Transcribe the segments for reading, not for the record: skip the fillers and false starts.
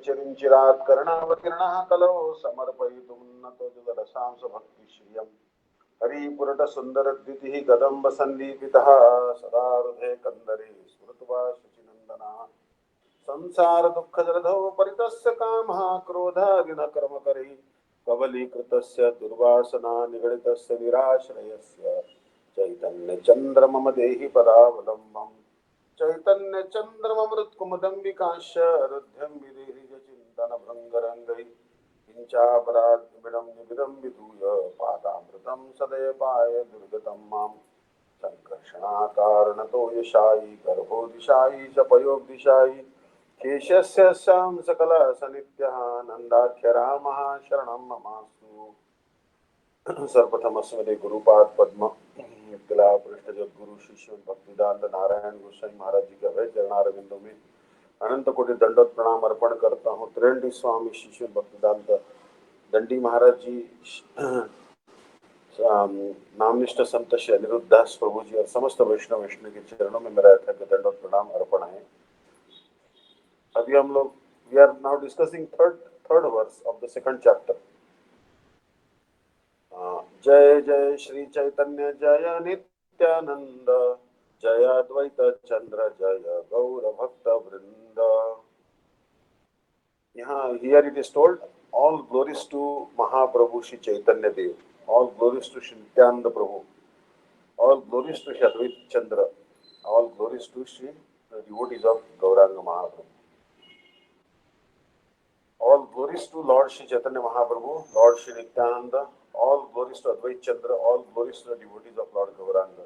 चिरिंचिरात् कर्णावतीर्णः कलौ समर्पयितुं नतोजलरसां स्वभक्तिश्रियम् हरिपुरटसुन्दरद्वितिः कदम्बसन्दीपितः सदा हृदये कन्दरे स्मृत्वा शुचिनन्दनः संसारदुःखजलधौ परितस्य कामः क्रोधादिनकर्मकरी कबलीकृतस्य दुर्वासना निगडितस्य निराश्रयस्य चैतन्यचन्द्रमम देहि पदावलम्बम् चैतन्यचन्द्रममृत्कुमुदम्बिकाश्च रुध्यं विदेहिजचिन्तनभृङ्गरङ्गैः किञ्चापराधिमिदं निबिदं विधूय पादामृतं सदयपाय दुर्गतं मां सङ्कर्षणाकारणतो यशायि गर्भोदिशायि च पयोदिशायि केशस्य स्यां सकलः सनित्यः नन्दाख्यरामः शरणं ममास्तु। सर्वप्रथम अस्मदे गुरुपाद पद्म किला पृष्ठ जगद्गुरु शिष्य भक्तिदांत नारायण गोसाई महाराज जी के अभय चरणारविंदों में अनंत कोटि दंडोत प्रणाम अर्पण करता हूँ। त्रिंडी स्वामी शिष्य भक्तिदांत दंडी महाराज जी, नामनिष्ठ संत श्री अनिरुद्ध दास प्रभु जी और समस्त वैष्णव के चरणों में मेरा यथार्थ दंडोत प्रणाम अर्पण है। अभी हम लोग we are now discussing third verse of the second chapter. जय जय श्री चैतन्य जय नित्यानंद जय अद्वैत चंद्र जय गौर भक्त वृंद। यहाँ here it is told all glories to Mahaprabhu Shri Chaitanya Dev, all glories to Shri Nityananda Prabhu, all glories to Shri Advaita Chandra, all glories to Shri devotees of Gauranga Mahaprabhu, all glories to Lord Shri Chaitanya Mahaprabhu, Lord Shri Nityananda, all glories to Advait Chandra, all glories to the devotees of Lord Gauranga.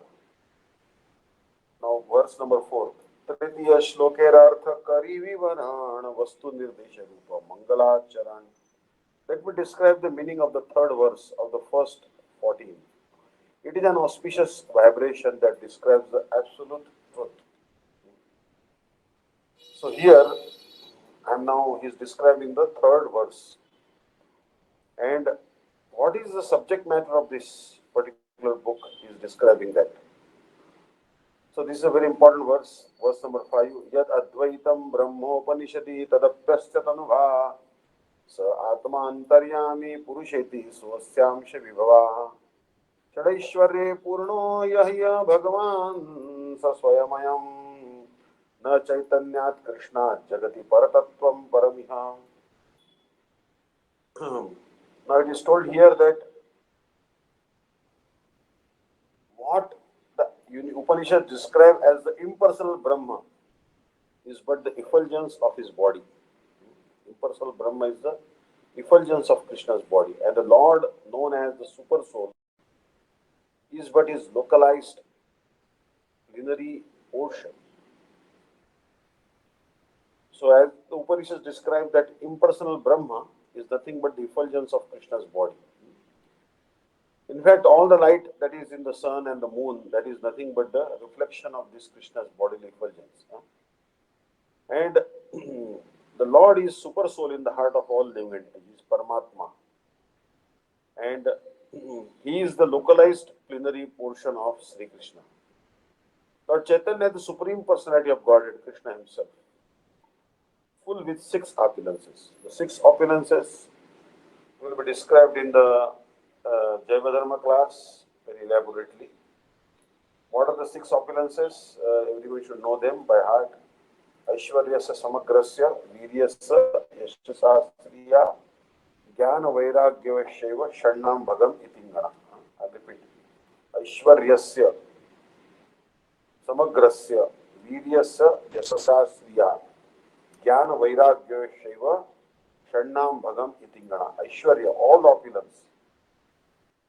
Now verse number 4. Tritiya shlokerartha kari vivaran vastu nirdesha rupa mangalacharan. Let me describe the meaning of the third verse of the first 14. It is an auspicious vibration that describes the absolute truth. So here and now he is describing the third verse. And what is the subject matter of this particular book? He is describing that. So this is a very important verse, verse number 5. Yad advaitam brahmopanishadi tadapyasya tanubha sa atma antaryami purusheti swasyamsha vibhava chadaishwarye purno yahya bhagavan sa swayamayam na chaitanyat krishnat jagati paratatvam paramiha. Now it is told here that what the Upanishad describe as the impersonal Brahma is but the effulgence of his body. Impersonal Brahma is the effulgence of Krishna's body, and the Lord, known as the Super Soul, is but his localized plenary portion. So as the Upanishads describe that impersonal Brahma is nothing but the effulgence of Krishna's body. In fact, all the light that is in the sun and the moon, that is nothing but the reflection of this Krishna's bodily effulgence. And the Lord is super soul in the heart of all living entities. He is Paramatma. And he is the localized plenary portion of Sri Krishna. Lord Chaitanya, the Supreme Personality of Godhead, Krishna himself, full with 6 opulences. The 6 opulences will be described in the Jaiva Dharma class very elaborately. What are the 6 opulences? Everyone should know them by heart. Aishwaryasya samagrasya viryasya yashasasriya jnana vairagyavashaiva shannam bhagam itingana. I'll repeat. Aishwaryasya samagrasya viryasya yashasasriya jnana vairagyavashaiva shannam bhagam itingana. Aishwarya, all opulence.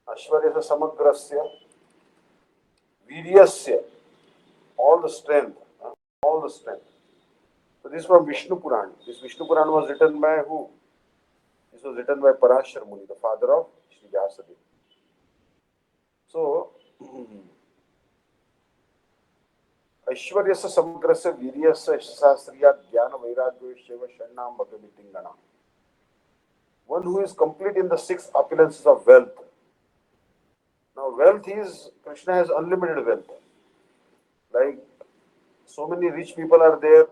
Aishwaryasya samagrasya viryasya, all the strength, all the strength. So this is from Vishnu Puran. This Vishnu Puran was written by who? This was written by Parashar Muni, the father of Shri Vyasadeva. So, Aishwaryasya samagrasya viryasya yashasasriya jnana vairagyavashaiva shannam bhagamitingana. One who is complete in the 6 opulences of wealth. Now wealth is, Krishna has unlimited wealth. Like so many rich people are there.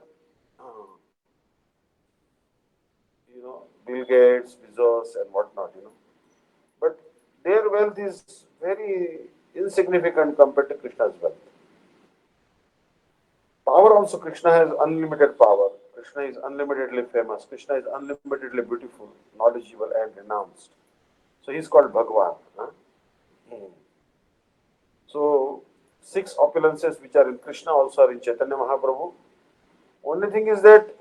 Bill Gates, Bezos, and whatnot. But their wealth is very insignificant compared to Krishna's wealth. Power also, Krishna has unlimited power. Krishna is unlimitedly famous. Krishna is unlimitedly beautiful, knowledgeable, and renounced. So he's called Bhagwan. Huh? Hmm. So, six opulences which are in Krishna also are in Chaitanya Mahaprabhu. Only thing is that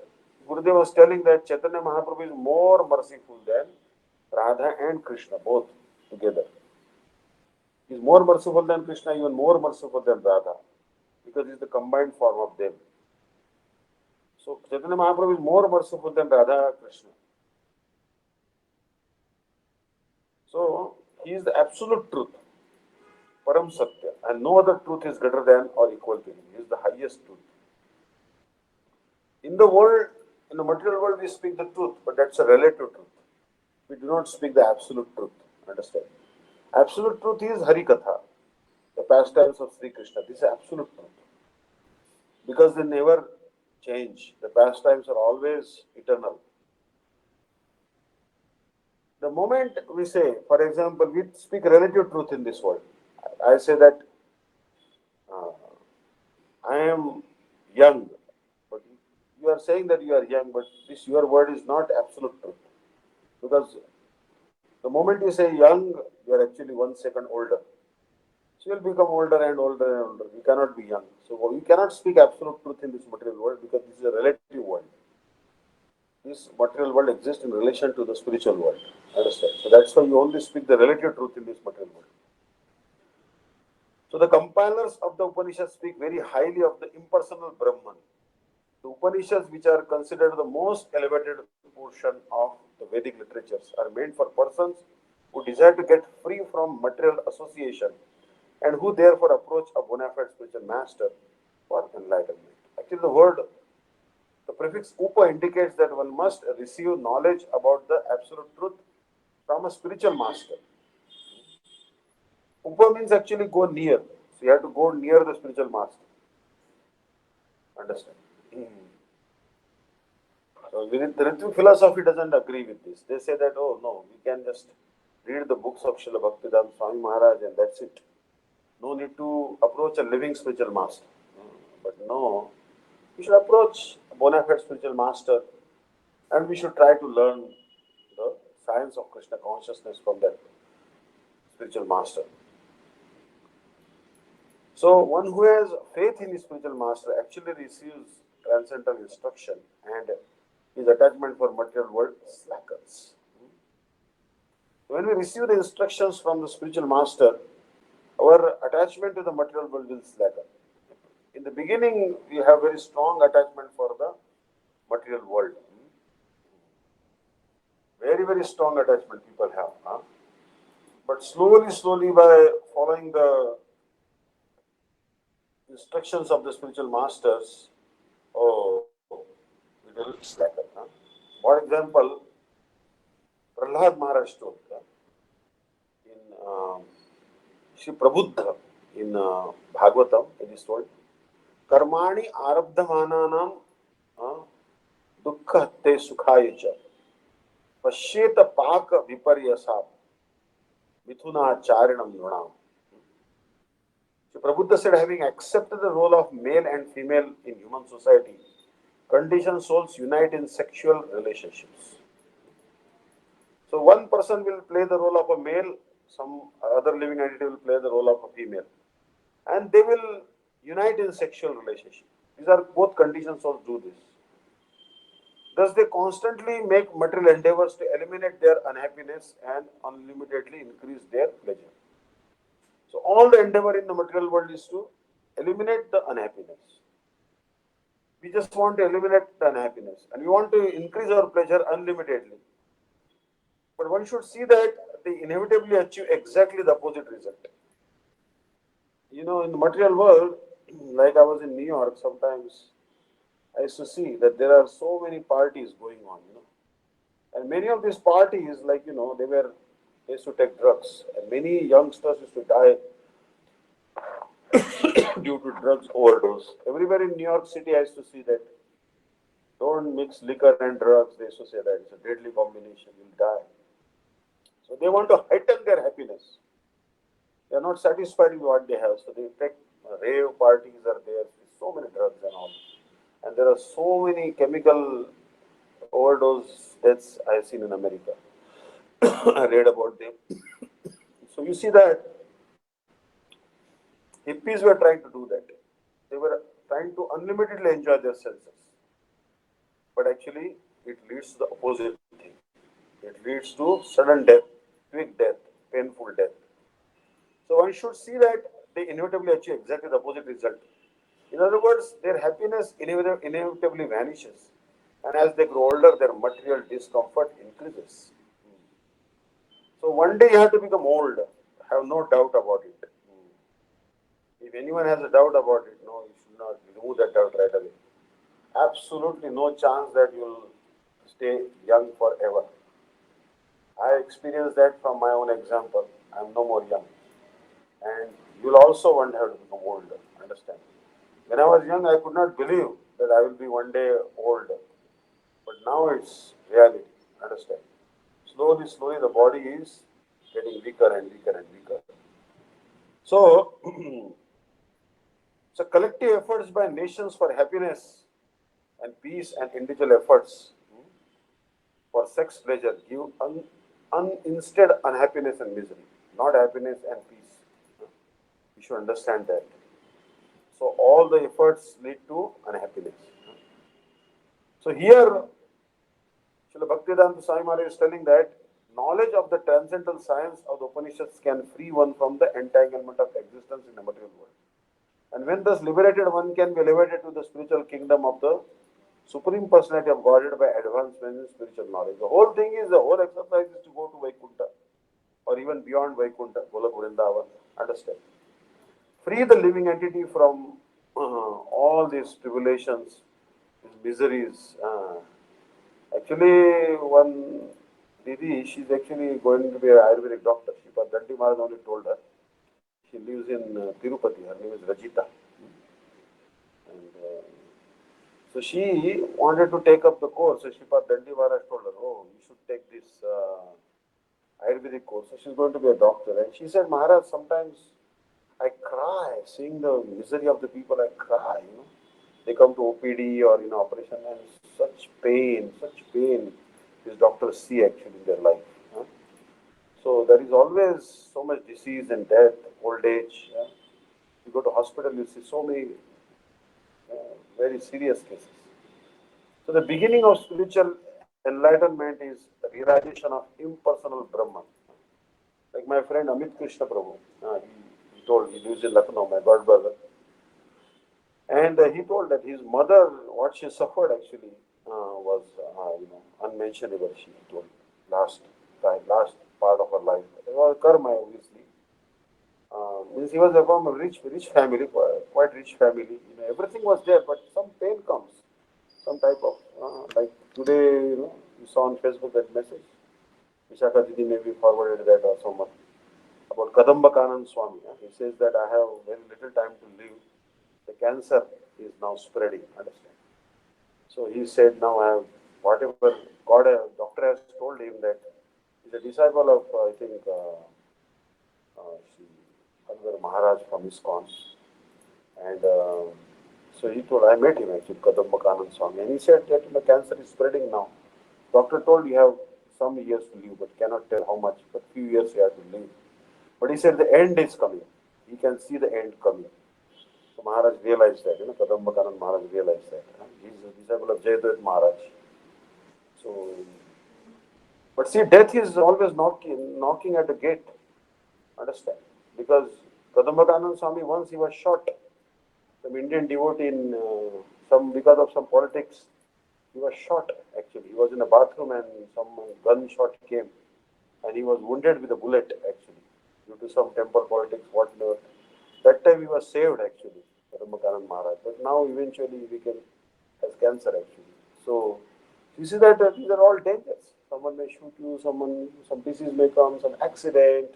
Gurudev was telling that Chaitanya Mahaprabhu is more merciful than Radha and Krishna, both together. He is more merciful than Krishna, even more merciful than Radha, because he is the combined form of them. So Chaitanya Mahaprabhu is more merciful than Radha Krishna. So he is the absolute truth, Param Satya, and no other truth is greater than or equal to him. He is the highest truth. In the world, in the material world, we speak the truth, but that's a relative truth. We do not speak the absolute truth. Understand? Absolute truth is Harikatha, the pastimes of Sri Krishna. This is absolute truth. Because they never change. The pastimes are always eternal. The moment we say, for example, we speak relative truth in this world. I say that uh, I am young, but you are saying that you are young, but this your word is not absolute truth. Because the moment you say young, you are actually 1 second older. So you will become older and older and older. You cannot be young. So we cannot speak absolute truth in this material world because this is a relative world. This material world exists in relation to the spiritual world. Understand? So that's why you only speak the relative truth in this material world. So the compilers of the Upanishads speak very highly of the impersonal Brahman. The Upanishads, which are considered the most elevated portion of the Vedic literatures, are meant for persons who desire to get free from material association and who therefore approach a bona fide spiritual master for enlightenment. Actually, the prefix upa indicates that one must receive knowledge about the absolute truth from a spiritual master. Upa means actually go near. So you have to go near the spiritual master. Understand? So the Ritu philosophy doesn't agree with this. They say that, oh no, we can just read the books of Srila Bhaktivedanta Swami Maharaj and that's it. No need to approach a living spiritual master. But no, we should approach a bona fide spiritual master and we should try to learn the science of Krishna consciousness from that spiritual master. So one who has faith in his spiritual master actually receives transcendental instruction and his attachment for material world slackens. When we receive the instructions from the spiritual master, our attachment to the material world will slacken. In the beginning, we have very strong attachment for the material world. Very, very strong attachment people have. But slowly, by following the instructions of the spiritual masters, oh, it will slacken. For example, Prahlad Maharaj told in Shri Prabuddha in Bhagavatam, it is told, Karmani arabdhamananam dukkha te sukhaye cha pashyeta paka viparyasa mithuna charinam nunam. So Prabhupada said, having accepted the role of male and female in human society, conditioned souls unite in sexual relationships. So one person will play the role of a male, some other living entity will play the role of a female. And they will unite in sexual relationship. These are both conditioned souls do this. Thus they constantly make material endeavors to eliminate their unhappiness and unlimitedly increase their pleasure. So all the endeavor in the material world is to eliminate the unhappiness. We just want to eliminate the unhappiness and we want to increase our pleasure unlimitedly. But one should see that they inevitably achieve exactly the opposite result. In the material world, like I was in New York, sometimes I used to see that there are so many parties going on. And many of these parties, they used to take drugs. And many youngsters used to die due to drugs overdose. Everywhere in New York City, I used to see that Don't mix liquor and drugs. They used to say that it's a deadly combination. You'll die. So they want to heighten their happiness. They are not satisfied with what they have. So they take rave parties are there. So many drugs and all. And there are so many chemical overdose deaths I have seen in America. I read about them. So you see that hippies were trying to do that. They were trying to unlimitedly enjoy their senses. But actually, it leads to the opposite thing. It leads to sudden death, quick death, painful death. So one should see that they inevitably achieve exactly the opposite result. In other words, their happiness inevitably vanishes. And as they grow older, their material discomfort increases. So one day you have to become old. Have no doubt about it. If anyone has a doubt about it, no, you should not remove that doubt right away. Absolutely no chance that you'll stay young forever. I experienced that from my own example. I'm no more young. And you'll also one day have to become old. Understand? When I was young, I could not believe that I will be one day old. But now it's reality. Understand? Slowly, slowly, the body is getting weaker and weaker and weaker. So, so collective efforts by nations for happiness and peace and individual efforts for sex pleasure give instead unhappiness and misery, not happiness and peace. You should understand that. So all the efforts lead to unhappiness. So here, Srila Bhaktivedanta Swami Maharaj is telling that knowledge of the transcendental science of the Upanishads can free one from the entanglement of existence in the material world. And when thus liberated, one can be elevated to the spiritual kingdom of the Supreme Personality of Godhead by advancement in spiritual knowledge. The whole thing is, the whole exercise is to go to Vaikuntha or even beyond Vaikuntha, Golok Vrindavan. Understand? Free the living entity from all these tribulations, these miseries. Actually, one Didi, she's actually going to be an Ayurvedic doctor. But Danti Maharaj only told her. She lives in Tirupati. Her name is Rajita. And so she wanted to take up the course. So Shripat Dandi Maharaj told her, oh, you should take this Ayurvedic course. So she's going to be a doctor. And she said, Maharaj, sometimes I cry, seeing the misery of the people, I cry, you know. They come to OPD or, operation and such pain these doctors see actually in their life. Huh? So there is always so much disease and death, old age. Yeah? You go to hospital, you see so many very serious cases. So the beginning of spiritual enlightenment is the realization of impersonal Brahman. Like my friend Amit Krishna Prabhu, he told, he lives in Lucknow, my god brother. And he told that his mother, what she suffered actually was, unmentionable. She told last part of her life. It was karma, obviously. Means he was from a rich family, quite rich family. Everything was there, but some pain comes, some type of like today. You saw on Facebook that message. Vishaka Didi maybe forwarded that or someone about Kadamba Kanand Swami. He says that I have very little time to live. The cancer is now spreading. Understand? So he said, now I have whatever God, a doctor has told him that he's a disciple of, I think, Sri Anwar Maharaj from ISKCON. And so he told, I met him actually, Kadamba Kanand Swami. And he said that the cancer is spreading now. Doctor told you have some years to live, but cannot tell how much, but few years you have to live. But he said the end is coming. He can see the end coming. So Maharaj realized that, Kadamba Kanand Maharaj realized that. He is a disciple of Jayadvaita Maharaj. So, but see, death is always knocking at the gate. Understand? Because Kadamba Kanand Swami, once he was shot, some Indian devotee in because of some politics, he was shot actually. He was in a bathroom and some gunshot came and he was wounded with a bullet actually due to some temple politics, whatever. That time he was saved actually, Kadamba Maharaj. But now eventually he became has cancer actually. So you see that these are all dangers. Someone may shoot you, some disease may come, some accident.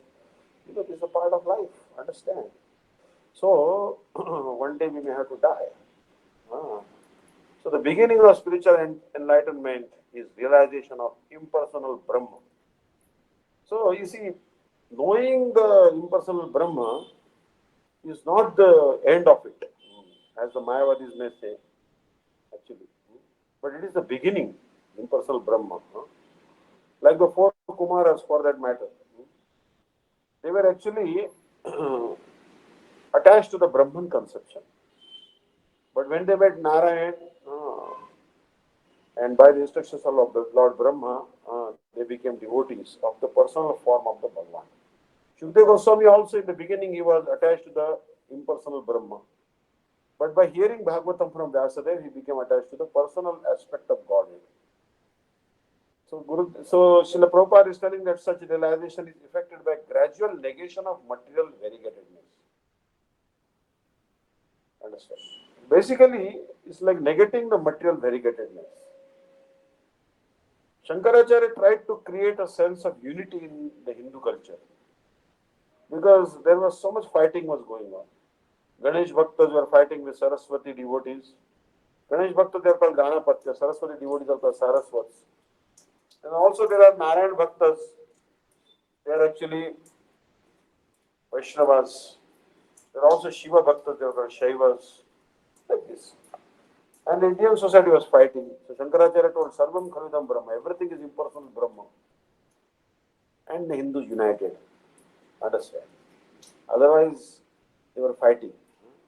This is a part of life. Understand? So one day we may have to die. Ah. So the beginning of spiritual enlightenment is realization of impersonal Brahma. So you see, knowing the impersonal Brahma is not the end of it, as the Mayavadis may say, actually. But it is the beginning, impersonal Brahma. Like the four Kumaras for that matter. They were actually attached to the Brahman conception. But when they met Narayan, and by the instructions of the Lord Brahma, they became devotees of the personal form of the Bhagavan. Shukdev Goswami also in the beginning he was attached to the impersonal Brahma. But by hearing Bhagavatam from Vyasadeva, he became attached to the personal aspect of Godhead. So Srila Prabhupada is telling that such realization is effected by gradual negation of material variegatedness. Understand? Basically, it's like negating the material variegatedness. Shankaracharya tried to create a sense of unity in the Hindu culture because there was so much fighting was going on. Ganesh Bhaktas were fighting with Saraswati devotees. Ganesh Bhaktas they are called Ganapatya, Saraswati devotees are called Saraswats. And also there are Narayan Bhaktas, they are actually Vaishnavas. There are also Shiva Bhaktas, they are called Shaivas. Like this. And the Indian society was fighting. So Shankaracharya told Sarvam Khalidam Brahma, everything is impersonal Brahma. And the Hindus united. Understand? Otherwise, they were fighting.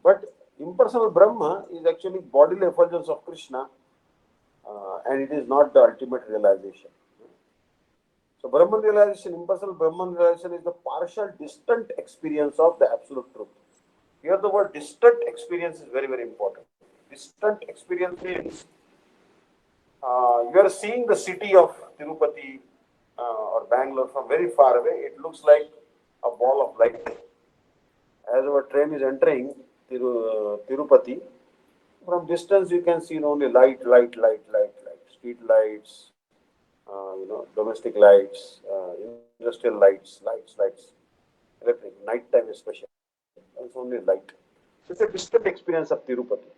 But impersonal Brahma is actually bodily effulgence of Krishna, and it is not the ultimate realization. So Brahman realization, impersonal Brahman realization is the partial distant experience of the absolute truth. Here the word distant experience is very, very important. Distant experience means you are seeing the city of Tirupati or Bangalore from very far away. It looks like a ball of light. As our train is entering Tirupati, from distance you can see only light, light, light, light, light, street lights, domestic lights, industrial lights, electric, night time especially. It's only light. So it's a distant experience of Tirupati.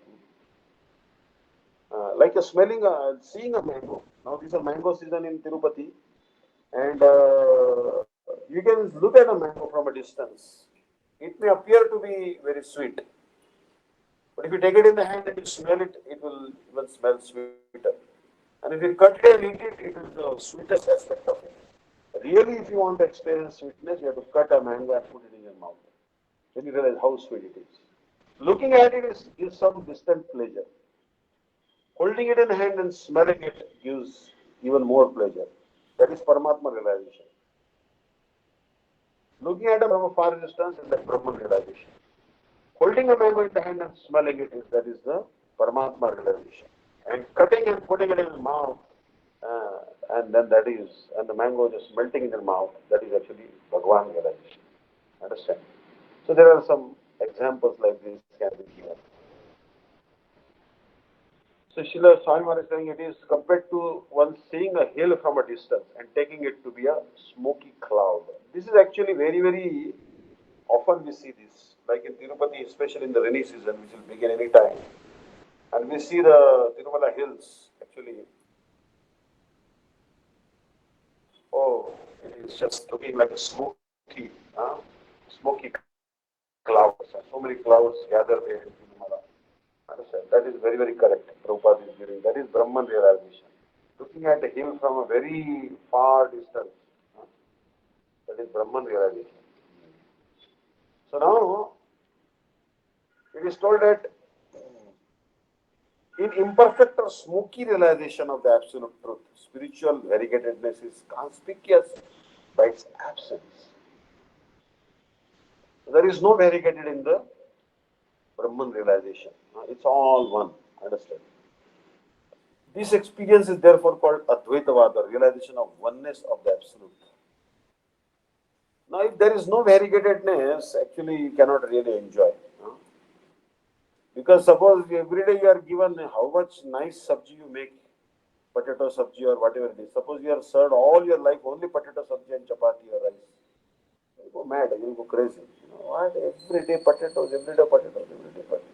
Like a seeing a mango. Now these are mango season in Tirupati, and you can look at a mango from a distance. It may appear to be very sweet, but if you take it in the hand and you smell it, it will even smell sweeter. And if you cut it and eat it, it is the sweetest aspect of it. Really, if you want to experience sweetness, you have to cut a mango and put it in your mouth. Then you realize how sweet it is. Looking at it gives some distant pleasure. Holding it in hand and smelling it gives even more pleasure. That is Paramatma realization. Looking at a from a far distance is that Brahman realization. Holding a mango in the hand and smelling it is that is the Paramatma realization. And cutting and putting it in the mouth, and then that is, and the mango just melting in the mouth, that is actually Bhagwan realization. Understand? So there are some examples like this can be given. So Srila Swami is saying it is compared to one seeing a hill from a distance and taking it to be a smoky cloud. This is actually very, very often we see this, like in Tirupati, especially in the rainy season, which will begin any time. And we see the Tirumala hills actually. Oh, it is just looking like a smoky clouds. So many clouds gather there in Tirumala. Understand? That is very, very correct. Prabhupada is giving. That is Brahman realization. Looking at the hill from a very far distance. uh, That is Brahman realization. So now it is told that in imperfect or smoky realization of the absolute truth, spiritual variegatedness is conspicuous by its absence. There is no variegated in the Brahman realization. It's all one. Understand? This experience is therefore called Advaitavada, realization of oneness of the absolute. Now, if there is no variegatedness, actually you cannot really enjoy. Because suppose every day you are given how much nice sabji you make, potato sabji or whatever it is. Suppose you are served all your life only potato sabji and chapati or rice. You go mad, you go crazy. What? Every day potatoes, every day potatoes, every day potatoes.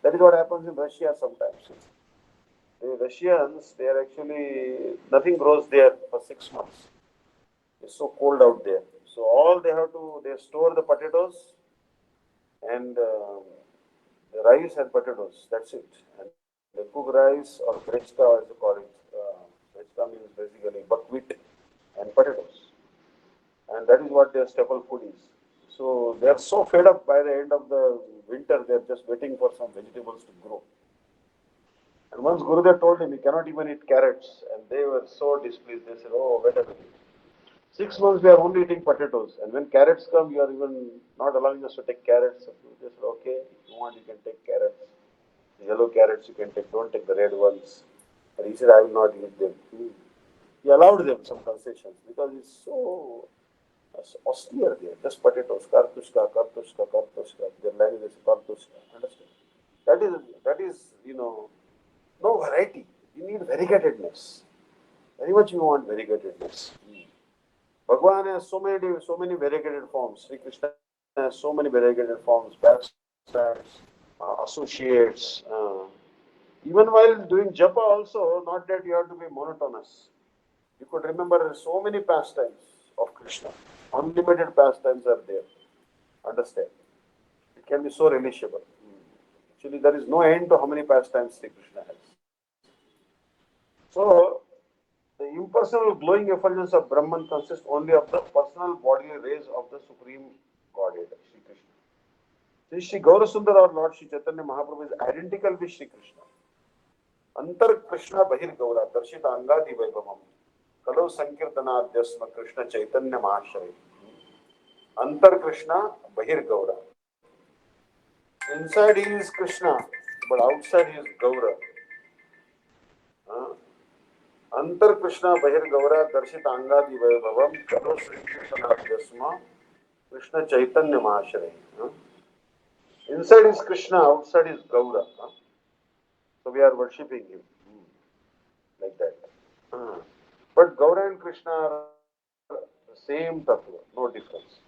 That is what happens in Russia sometimes. The Russians, they are actually, nothing grows there for 6 months. It's so cold out there. So all they have to, they store the potatoes and the rice and potatoes. That's it. And they cook rice or grechka, as they call it. Grechka means basically buckwheat and potatoes. And that is what their staple food is. So they are so fed up by the end of the winter, they are just waiting for some vegetables to grow. And once Gurudev told him he cannot even eat carrots, and they were so displeased. They said, "Oh, wait a minute. 6 months we are only eating potatoes, and when carrots come, you are even not allowing us to take carrots." So they said, "Okay, if you want, you can take carrots. The yellow carrots you can take. Don't take the red ones." But he said, "I will not eat them." He allowed them some concessions because it's so austere there. Just potatoes, kartushka, kartushka, kartushka. Their language is kartushka. Understand? That is, no variety. You need variegatedness. Very much you want variegatedness. Bhagwan has so many variegated forms. Sri Krishna has so many variegated forms, backstabs, associates. Even while doing japa also, not that you have to be monotonous. You could remember so many pastimes of Krishna. Unlimited pastimes are there. Understand? It can be so relishable. Actually, there is no end to how many pastimes Sri Krishna has. So, the impersonal glowing effulgence of Brahman consists only of the personal bodily rays of the Supreme Godhead, Sri Krishna. Since Sri Gaurasundar or Lord Sri Chaitanya Mahaprabhu is identical with Sri Krishna. Antar Krishna Bahir Gaura, Darshita Angadi Vaibhavam, Kalau Sankirtanadhyasma Krishna Chaitanya Mahashari. Antar Krishna Bahir Gaura. Inside he is Krishna, but outside he is Gaura. Uh, Antar Krishna Bahir Gaura Darshita Angadi Vaibhavam, Kalau Sankirtanadhyasma Krishna Chaitanya Mahashari. Inside is Krishna, outside is Gaura. So we are worshipping him like that. But Gaura and Krishna are the same tattva, no difference.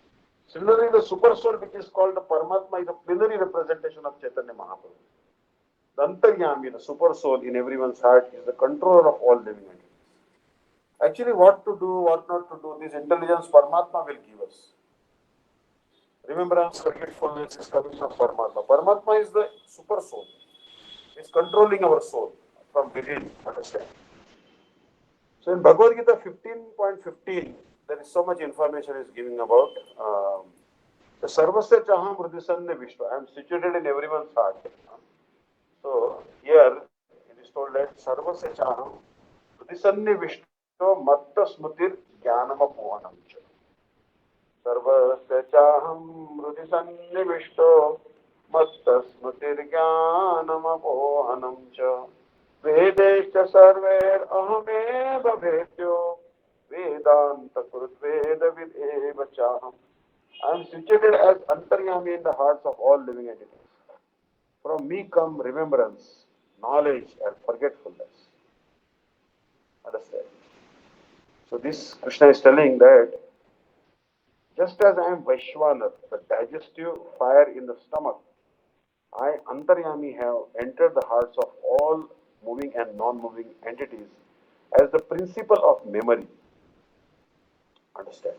Similarly, the super soul, which is called the Paramatma, is a plenary representation of Chaitanya Mahaprabhu. The Antaryami, the super soul in everyone's heart, is the controller of all living entities. Actually, what to do, what not to do, this intelligence Paramatma will give us. Remembrance, forgetfulness is coming from Paramatma. Paramatma is the super soul. It's controlling our soul from within. Understand? So in Bhagavad Gita 15.15, there is so much information is giving about the Sarvasya Chaham Hridisanne Vishnu. I am situated in everyone's heart. So here it is told that Sarvasya Chaham Hridisanne Vishnu Matta Smutir Jnanama Pohanam. Sarvasya Chaham Hridisanne Vishnu Matta Smutir Jnanama Pohanam cha. Vedesh sarver ahame bhavetyo Vedanta Kurtveda Videva Chaham. I am situated as Antaryami in the hearts of all living entities. From me come remembrance, knowledge, and forgetfulness. Understand? So this Krishna is telling that just as I am Vaishwanar, the digestive fire in the stomach, I, Antaryami, have entered the hearts of all moving and non-moving entities as the principle of memory. Understand?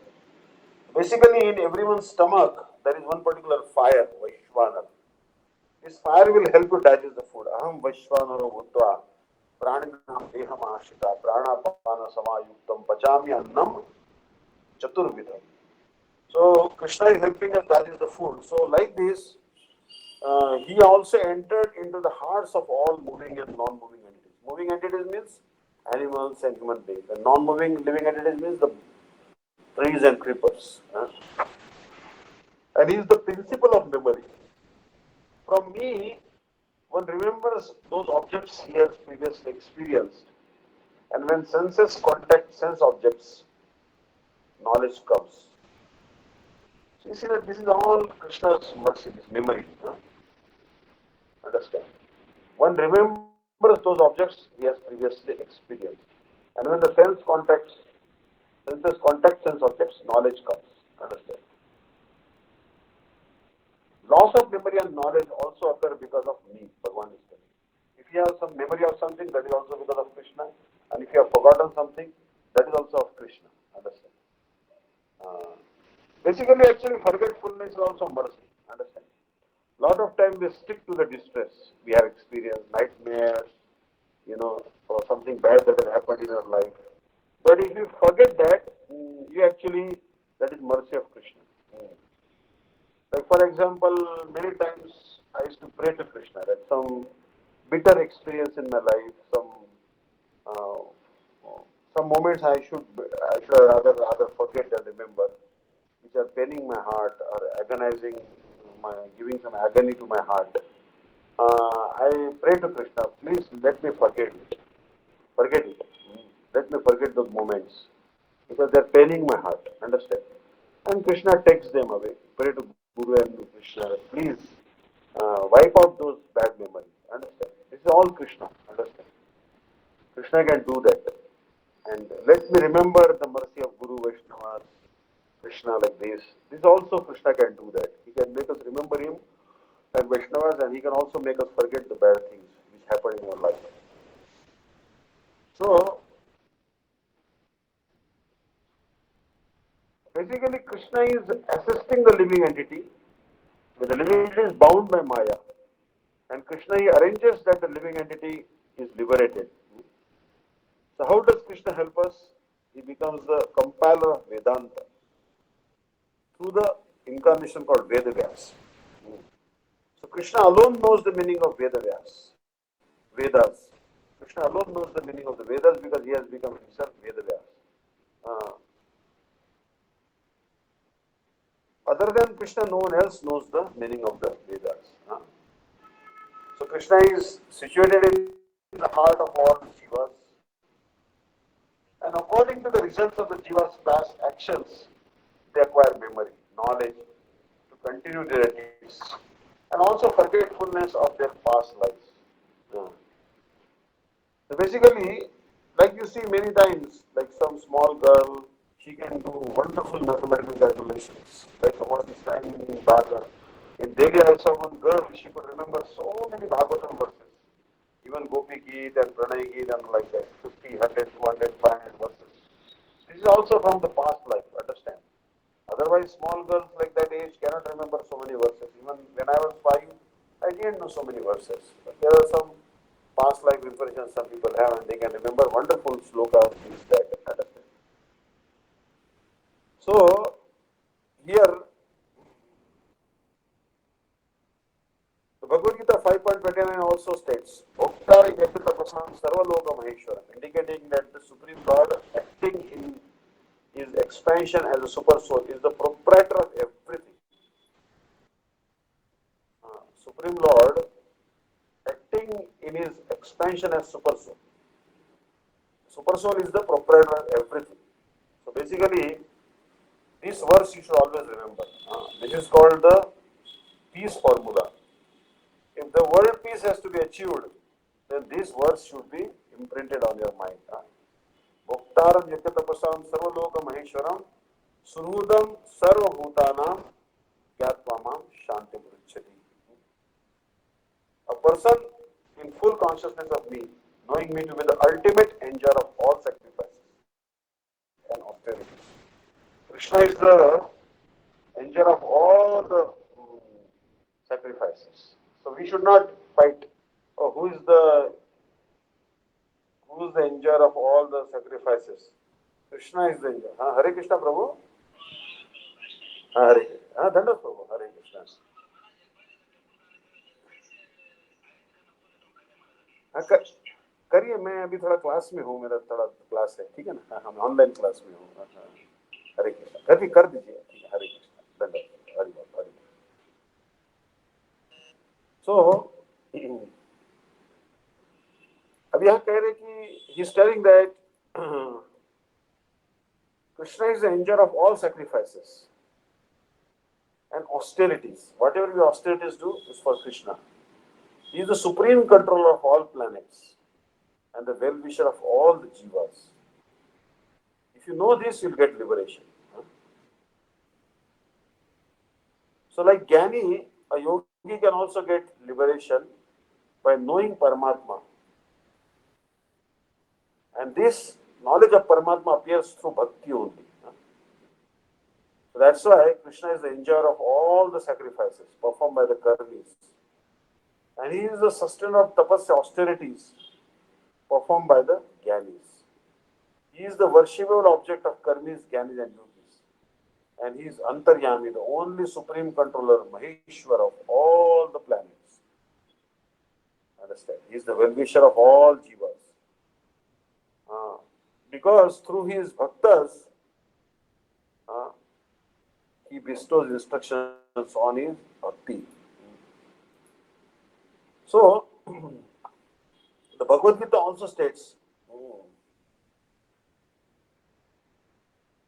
Basically, in everyone's stomach, there is one particular fire, Vaishwanar. This fire will help you digest the food. Aham Vaishwanaro Bhutva, Praninam Deham Ashita, Pranapana Samayuktam, Pachami Annam Chaturvidam. So, Krishna is helping us digest the food. So, like this, he also entered into the hearts of all moving and non-moving entities. Moving entities means animals and human beings. And non-moving living entities means the trees and creepers. And he is the principle of memory. From me, one remembers those objects he has previously experienced. And when senses contact sense objects, knowledge comes. So you see that this is all Krishna's mercy, his memory. Understand? One remembers those objects he has previously experienced. And when the senses contact sense objects, knowledge comes. Understand? Loss of memory and knowledge also occur because of me, Bhagavan is telling. if you have some memory of something, that is also because of Krishna. And if you have forgotten something, that is also of Krishna. Understand? Uh, Basically, actually, forgetfulness is also mercy. Understand? Lot of time we stick to the distress we have experienced, nightmares, or something bad that has happened in your life. But if you forget that, you actually, that is mercy of Krishna. Like for example, many times I used to pray to Krishna that some bitter experience in my life, uh, some moments I should rather forget than remember, which are paining my heart or agonizing giving some agony to my heart. I pray to Krishna, please let me forget it. Let me forget those moments because they're paining my heart. Understand? And Krishna takes them away. Pray to Guru and Krishna, please wipe out those bad memories. Understand? This is all Krishna. Understand? Krishna can do that. And let me remember the mercy of Guru Vaishnavas, Krishna like this. This also Krishna can do that. He can make us remember him and Vaishnavas, and he can also make us forget the bad things which happened in our life. So basically Krishna is assisting the living entity. When the living entity is bound by Maya, and Krishna he arranges that the living entity is liberated. So how does Krishna help us? He becomes the compiler of Vedanta through the incarnation called Vedas. So Krishna alone knows the meaning of Vedas. Krishna alone knows the meaning of the Vedas because he has become himself Vedas. Uh, Other than Krishna, no one else knows the meaning of the Vedas. So Krishna is situated in the heart of all jivas, and according to the results of the jiva's past actions, they acquire memory, knowledge to continue their deeds, and also forgetfulness of their past lives. Uh, So basically, like you see many times, like some small girl, she can do wonderful mathematical calculations. Like what is time in Bhagavad. In Delhi, I saw one girl, she could remember so many Bhagavatam verses. Even Gopi Geet and Pranay Geet and like that, 50, 100, 200, 500 verses. This is also from the past life, understand? Otherwise, small girls like that age cannot remember so many verses. Even when I was 5, I didn't know so many verses. But there are some past life information some people have and they can remember wonderful slokas, things that. Understand? So, here, the Bhagavad Gita 5.29 also states, Bhoktara Yakita Prasam Sarvaloka Maheshwaram, indicating that the Supreme Lord acting in his expansion as a super soul is the proprietor of everything. Supreme Lord acting in his expansion as super soul. Super soul is the proprietor of everything. So basically, this verse you should always remember. This is called the peace formula. If the world peace has to be achieved, then this verse should be imprinted on your mind. Bhoktaram Yakatapasam Sarvaloka Maheshwaram Surudam Sarvabhutanam Gyatmamam Shanti Pruchati. A person in full consciousness of me, knowing me to be the ultimate enjoyer of all sacrifices and austerities. Krishna is the enjoyer of all the sacrifices. So we should not fight. Oh, who is the enjoyer of all the sacrifices? Krishna is the enjoyer. Hare Krishna Prabhu. Hare. Dhandas Prabhu. Hare Krishna. करिए मैं अभी थोड़ा class में हूँ मेरा थोड़ा class है ठीक है ना हम ऑनलाइन क्लास में हूँ हरे कृष्णा कर दीजिए ठीक है हरे कृष्णा धन्यवाद हरि बोल हरि सो अब यहाँ कह रहे कि he is telling that Krishna is the enjoyer of all sacrifices and austerities. Whatever we austerities do is for Krishna. He is the supreme controller of all planets and the well-wisher of all the jivas. If you know this, you'll get liberation. So like Jnani, a yogi can also get liberation by knowing Paramatma. And this knowledge of Paramatma appears through bhakti only. So that's why Krishna is the enjoyer of all the sacrifices performed by the karmis. And he is the sustainer of tapasya austerities performed by the jnanis. He is the worshipable object of karmis, jnanis and yogis. And he is Antaryami, the only supreme controller, Maheshwar of all the planets. Understand? He is the well-wisher of all jivas. Because through his bhaktas, he bestows instructions on his bhakti. So, the Bhagavad Gita also states,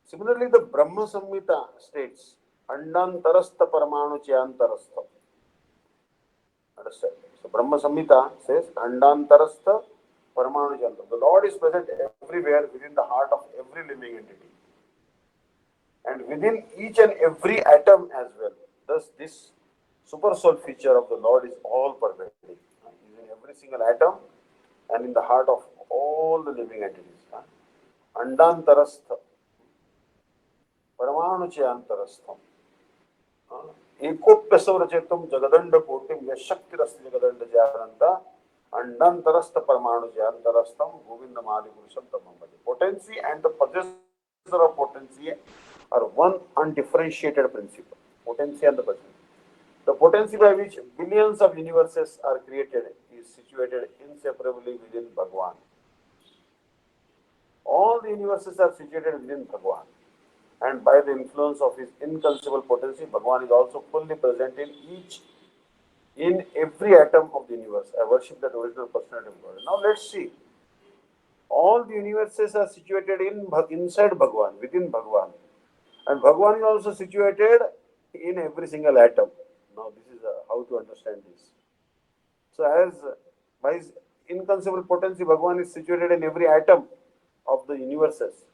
similarly, the Brahma Samhita states, Andantarastha Paramanu Chyantarastha. Understand? So, Brahma Samhita says, Andantarastha Paramanu Chyantarastha. The Lord is present everywhere within the heart of every living entity. And within each and every atom as well. Thus, this super soul feature of the Lord is all pervading. He is in every single atom and in the heart of all the living entities. Andantarastha, Paramanuchayantarastham, Ekopyasavrajyatam Jagadanda Kotim Yashaktirasti Jagadanda Jayananta, Andantarastha Paramanuchayantarastham Govindamadi Purusham Tamambadi. Potency and the possessor of potency are one undifferentiated principle. Potency and the possessor. The potency by which billions of universes are created is situated inseparably within Bhagwan. All the universes are situated within Bhagwan. And by the influence of his inconceivable potency, Bhagwan is also fully present in every atom of the universe. I worship that original personality of God. Now let's see. All the universes are situated inside Bhagwan, within Bhagwan. And Bhagwan is also situated in every single atom. Now this is how to understand this. So as by his inconceivable potency, Bhagwan is situated in every atom of the universes.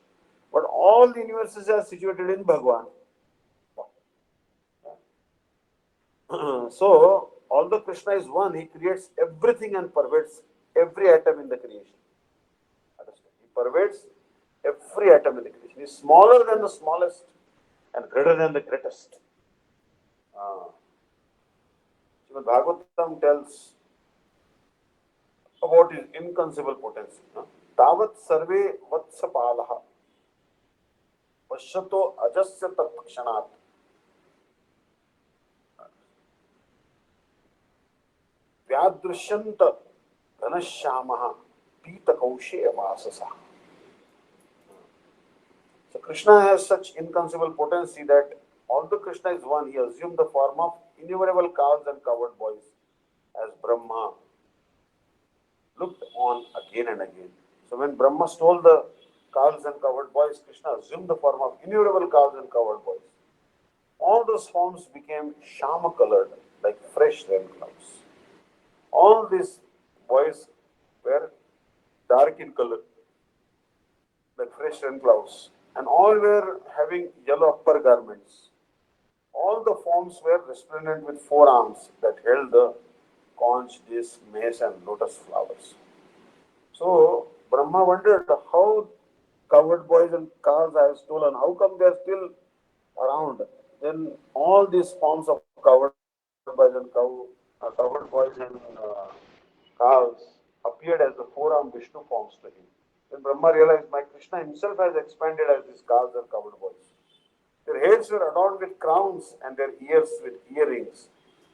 But all the universes are situated in Bhagwan. So, although Krishna is one, he creates everything and pervades every atom in the creation. Understand? He pervades every atom in the creation. He is smaller than the smallest and greater than the greatest. Srimad Bhagavatam tells about his inconceivable potency. Tavat sarve vatsapalaha pashato ajasya tatkshanat vyadrishyanta ghanashyamaha pita kausheya vasasa. So Krishna has such inconceivable potency that although Krishna is one, he assumed the form of innumerable cows and covered boys as Brahma looked on again and again. So when Brahma stole the cows and covered boys, Krishna assumed the form of innumerable cows and covered boys. All those forms became shama colored like fresh rain clouds. All these boys were dark in color like fresh rain clouds, and all were having yellow upper garments. All the forms were resplendent with four arms that held the conch, disc, mace, and lotus flowers. So Brahma wondered how covered boys and cows I have stolen, how come they are still around? Then all these forms of covered boys and cows appeared as the four-armed Vishnu forms to him. Then Brahma realized my Krishna himself has expanded as these cows and covered boys. Their heads were adorned with crowns and their ears with earrings,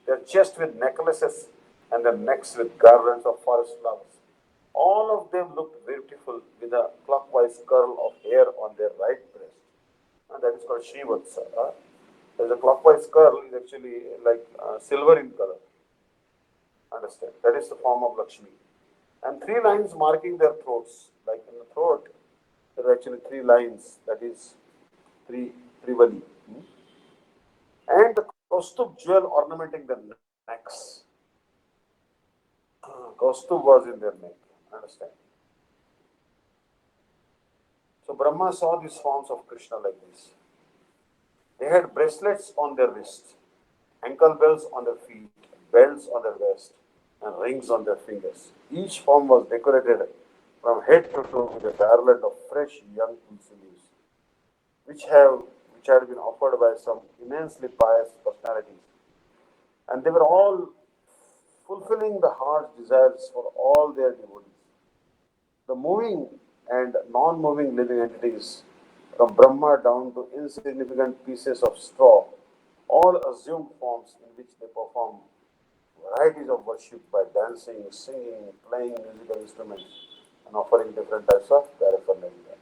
their chests with necklaces and their necks with garlands of forest flowers. All of them looked beautiful with a clockwise curl of hair on their right breast. And that is called Shrivatsa. There's a clockwise curl is actually like silver in color. Understand? That is the form of Lakshmi. And three lines marking their throats. Like in the throat, there are actually three lines. That is Trivali. And the Kaustubh jewel ornamenting their necks. Kaustubh was in their neck. Understand? So Brahma saw these forms of Krishna like this. They had bracelets on their wrists, ankle bells on their feet, belts on their waist, and rings on their fingers. Each form was decorated from head to toe with a garland of fresh young tulsi leaves, which have which had been offered by some immensely pious personalities, and they were all fulfilling the heart's desires for all their devotees. The moving and non-moving living entities, from Brahma down to insignificant pieces of straw, all assumed forms in which they perform varieties of worship by dancing, singing, playing musical instruments, and offering different types of paraphernalia.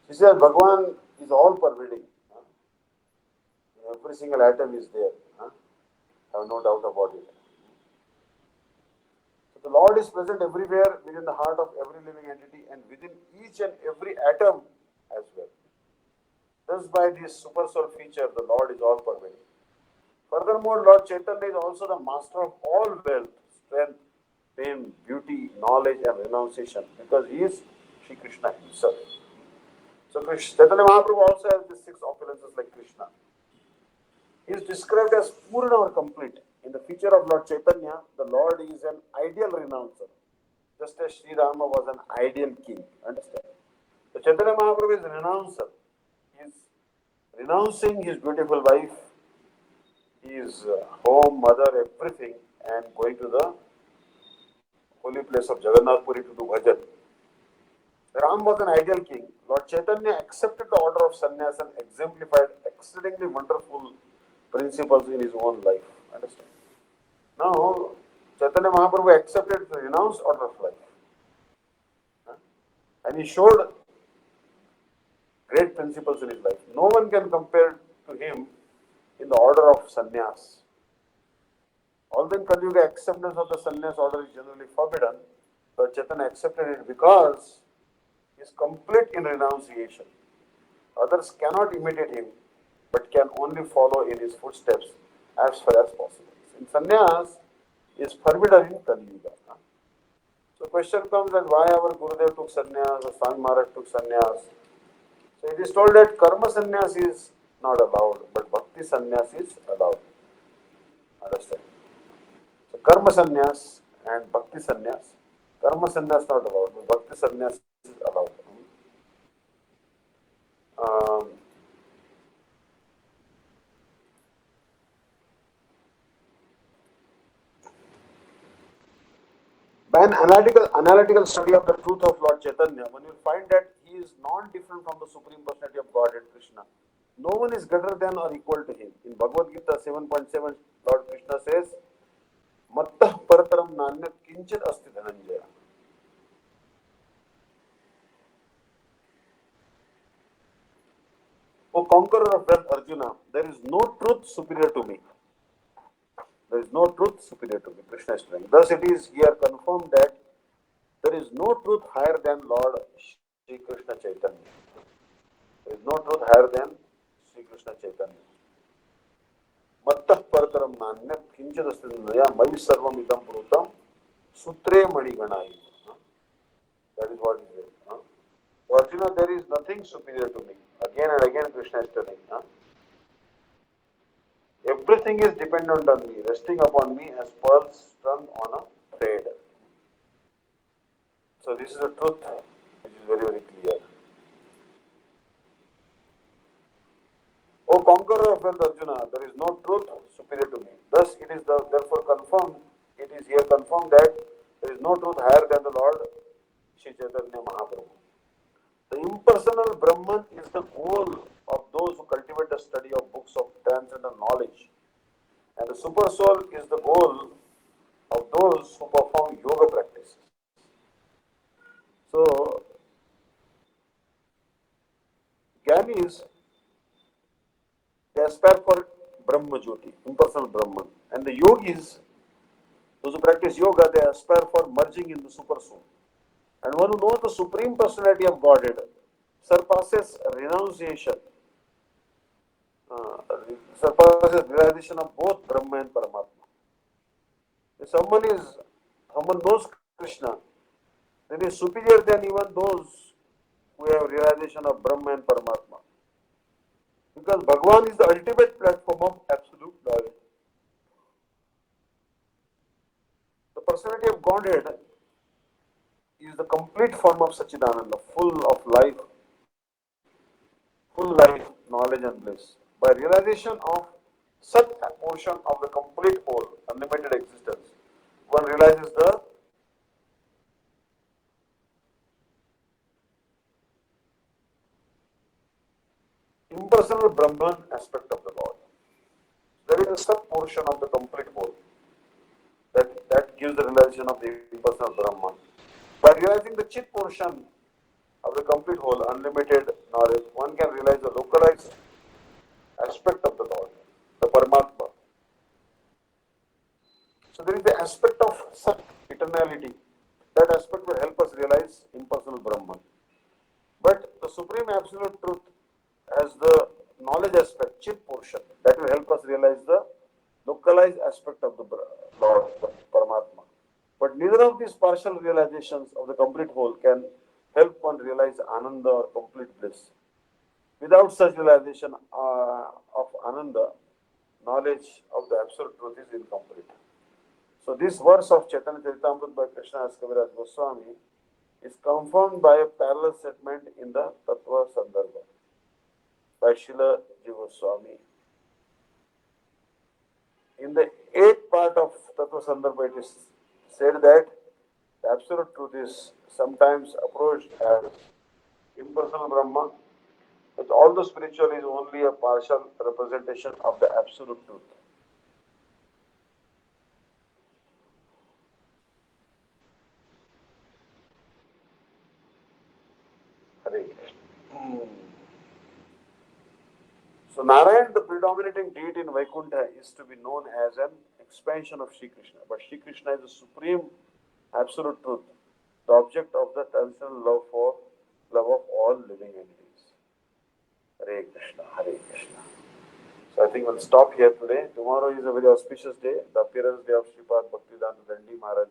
She says Bhagavan is all pervading. Every single atom is there. I have no doubt about it. So the Lord is present everywhere within the heart of every living entity and within each and every atom as well. Thus, by this super soul feature, the Lord is all pervading. Furthermore, Lord Chaitanya is also the master of all wealth, strength, fame, beauty, knowledge, and renunciation because he is Sri Krishna himself. So, Chaitanya Mahaprabhu also has these six opulences like Krishna. He is described as Purna or complete. In the feature of Lord Chaitanya, the Lord is an ideal renouncer, just as Sri Rama was an ideal king. Understand? So Chaitanya Mahaprabhu is a renouncer. He is renouncing his beautiful wife, his home, mother, everything, and going to the holy place of Jagannath Puri to do bhajan. Ram was an ideal king. Lord Chaitanya accepted the order of sannyas and exemplified exceedingly wonderful principles in his own life. Understand? Now, Chaitanya Mahaprabhu accepted the renounced order of life. And he showed great principles in his life. No one can compare to him in the order of sannyas. Although in Kali Yuga acceptance of the sannyas order is generally forbidden, but Chaitanya accepted it because he is complete in renunciation. Others cannot imitate him, but can only follow in his footsteps as far as possible. In sannyas is forbidden in Kali Yuga. So question comes that why our Gurudev took sannyas, or Swami Maharaj took sannyas. So it is told that karma sannyas is not allowed, but bhakti sannyas is allowed. Understand? So karma sannyas and bhakti sannyas, karma sannyas not allowed, but bhakti sannyas is allowed. Um, by an analytical study of the truth of Lord Chaitanya, one will find that he is non-different from the Supreme Personality of Godhead, Krishna. No one is greater than or equal to him. In Bhagavad Gita 7.7, Lord Krishna says, Mattah parataram nanyat kinchit asti dhananjaya. O conqueror of wealth, Arjuna, there is no truth superior to me. There is no truth superior to me, Krishna is saying. Thus it is here confirmed that there is no truth higher than Lord Shri Krishna Chaitanya. There is no truth higher than Sri Krishna Chaitanya. Mattah parataram nanyat kinchit asti dhananjaya mayi sarvam idam prutam sutre maniganai. That is what it is. So Arjuna, there is nothing superior to me. Again and again Krishna is telling. Everything is dependent on me, resting upon me as pearls strung on a thread. So this is the truth which is very, very clear. O conqueror of wealth, Arjuna, there is no truth superior to me. Thus it is therefore confirmed, it is here confirmed that there is no truth higher than the Lord Shri Chaitanya Mahaprabhu. The impersonal Brahman is the goal of those who cultivate the study of books of transcendental knowledge. And the super soul is the goal of those who perform yoga practices. So, Gyanis, they aspire for Brahma Jyoti, impersonal Brahman. And the yogis, those who practice yoga, they aspire for merging in the super soul. And one who knows the supreme personality of Godhead surpasses renunciation, uh, surpasses realization of both Brahma and Paramatma. If someone knows Krishna, then he is superior than even those who have realization of Brahma and Paramatma. Because Bhagavan is the ultimate platform of absolute knowledge. personality of Godhead is the complete form of Sachidananda, full of life, full life, knowledge and bliss. By realization of such a portion of the complete whole, unlimited existence, one realizes the impersonal Brahman aspect of the Lord. There is a sub portion of the complete whole that gives the realization of the impersonal Brahman. By realizing the chit portion of the complete whole, unlimited knowledge, one can realize the localized aspect of the Lord, the Paramatma. So there is the aspect of Sat, eternality. That aspect will help us realize impersonal Brahman. But the Supreme Absolute Truth has the knowledge aspect, chit portion, that will help us realize the localized aspect of the Lord, the Paramatma. But neither of these partial realizations of the complete whole can help one realize Ananda or complete bliss. Without such realization of Ananda, knowledge of the Absolute Truth is incomplete. So this verse of Chaitanya Charitamrita by Krishna as Kaviraj Goswami is confirmed by a parallel statement in the Tattva Sandarbha by Srila Jiva Goswami. In the eighth part of Tattva Sandarbha, it is said that the Absolute Truth is sometimes approached as impersonal Brahma, but all the spiritual is only a partial representation of the Absolute Truth. Hare Krishna. So Narayan, the predominating deity in Vaikuntha, is to be known as an expansion of Sri Krishna. But Sri Krishna is the supreme absolute truth, the object of the transcendental love of all living entities. Hare Krishna, Hare Krishna. So I think we'll stop here today. Tomorrow is a very auspicious day, the appearance day of Sripad Bhaktivedanta Dandi Maharaj.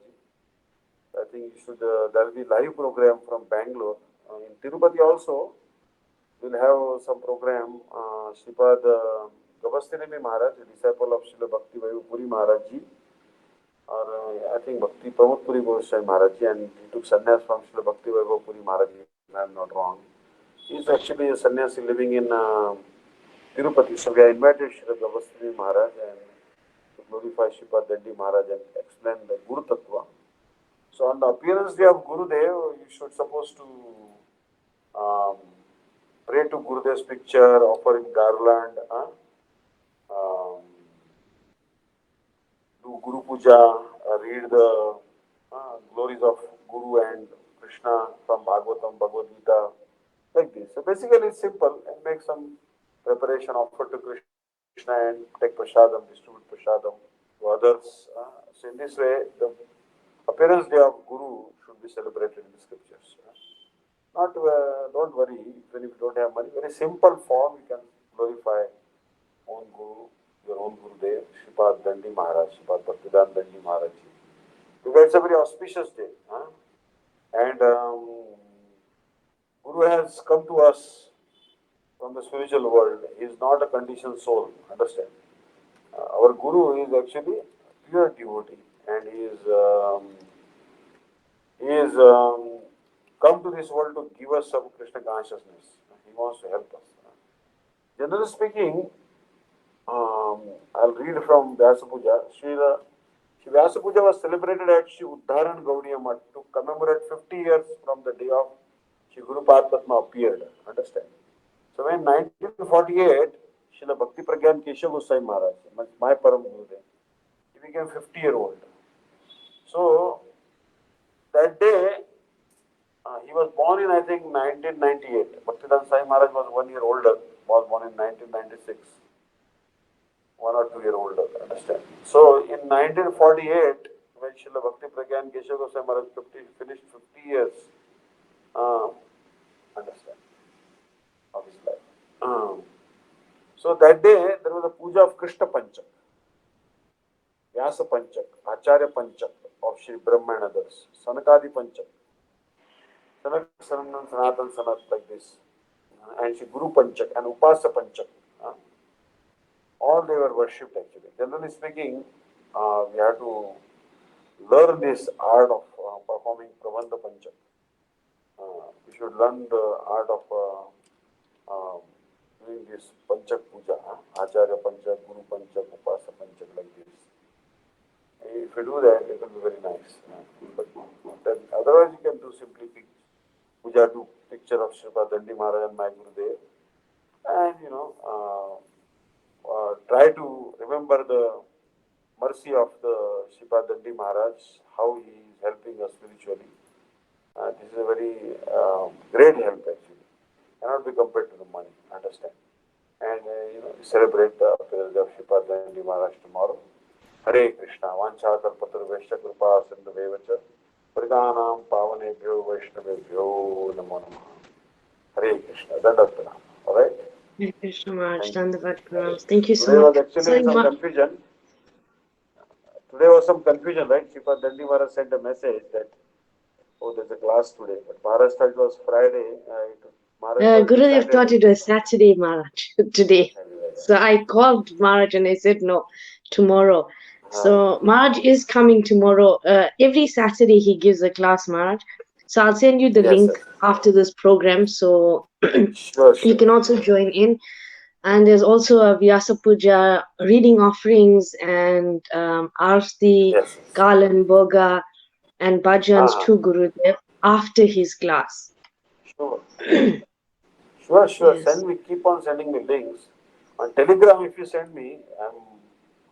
I think you should, there will be live program from Bangalore. In Tirupati also, we'll have some program. Sripad Gavastinami Maharaj, a disciple of Srila Bhakti Vaibhav Puri Maharaj ji, or I think Bhakti Pramod Puri Goswami Maharaj ji, and he took sannyas from Srila Bhakti Vaibhav Puri Maharaj ji, if I am not wrong. He is actually a sannyasi living in Tirupati. So we are invited Srila Gavastinami Maharaj and to glorify Sripad Dandi Maharaj and explain the Guru Tattva. So on the appearance day of Gurudev, you should supposed to pray to Gurudev's picture, offer him garland, do Guru Puja, read the glories of Guru and Krishna from Bhagavatam, Bhagavad Gita, like this. So basically it's simple, and make some preparation, offer to Krishna and take prasadam, distribute prasadam to others. So in this way, the appearance day of Guru should be celebrated in the scriptures. Not, don't worry, even if you don't have money, very simple form you can glorify own Guru, your own Gurudev, Sripad Dandi Maharaj, Sripad Bhaktivedanta Dandi Maharaj. Because it's a very auspicious day. And Guru has come to us from the spiritual world. He is not a conditioned soul, understand? Our Guru is actually pure devotee, and he is come to this world to give us some Krishna consciousness. He wants to help us. Generally speaking, I'll read from Vyasa Puja. Shri Vyasa Puja was celebrated at Shri Uddharan Gaudiya Math to commemorate 50 years from the day of Shri Guru Padma appeared. Understand? So in 1948, Srila Bhakti Pragyan Keshav Goswami Maharaj, my Param Gurudev, he became 50-year-old. So that day, he was born in, I think, 1998. Bhaktivedanta Sai Maharaj was 1 year older, was born in 1996. 1 or 2 year older, understand. So in 1948, when Srila Bhakti Pragyan Keshav Goswami Maharaj finished 50 years, understand, of his life. So that day, there was a puja of Krishna Panchak, Vyasa Panchak, Acharya Panchak of Sri Brahma and others, Sanakadi Panchak, Sanak, Sanatan, Sanatan, Sanat, like this, and Sri Guru Panchak and Upasa Panchak. All they were worshipped actually. Generally speaking, we have to learn this art of performing Prabandha Panchak. We should learn the art of doing this Panchak Puja, Acharya Panchak, Guru Panchak, Upasa Panchak, like this. If you do that, it will be very nice. But then otherwise, you can do simply puja to picture of Sripad Dandi Maharaj and my Gurudev, and try to remember the mercy of the Sripad Dandi Maharaj, how he is helping us spiritually. This is a very great help actually. Cannot be compared to the money. Understand? And celebrate the appearance of Sripad Dandi Maharaj tomorrow. Hare Krishna. Vancha kalpatarvesha kripa sindhavevacha. Paridanam pavanebhyo vaishnavebhyo namo namaha. Hare Krishna. Dandavatana. Alright? Hare Krishna Maharaj, Thank you. Dandavat Pranams. Thank you so Today much. was actually Sorry, some confusion. Today was some confusion, right? Sripad Dandi Maharaj sent a message that, oh, there's a class today. But Maharaj thought it was Friday. Maharaj thought it was Gurudev thought Saturday. it was Saturday, Maharaj, today. So Anyway, I called Maharaj and I said, no, tomorrow. So uh, Maharaj is coming tomorrow. Every Saturday he gives a class, Maharaj. So I'll send you the yes, link yes. after this program. So Sure, you sure. can also join in. And there's also a Vyasa Puja, reading offerings and Arti, Yes, yes. Kalan, Boga, and bhajans Uh-huh. to Gurudev after his class. Sure. Sure, sure. Yes. Send me, keep on sending me links. On Telegram, if you send me,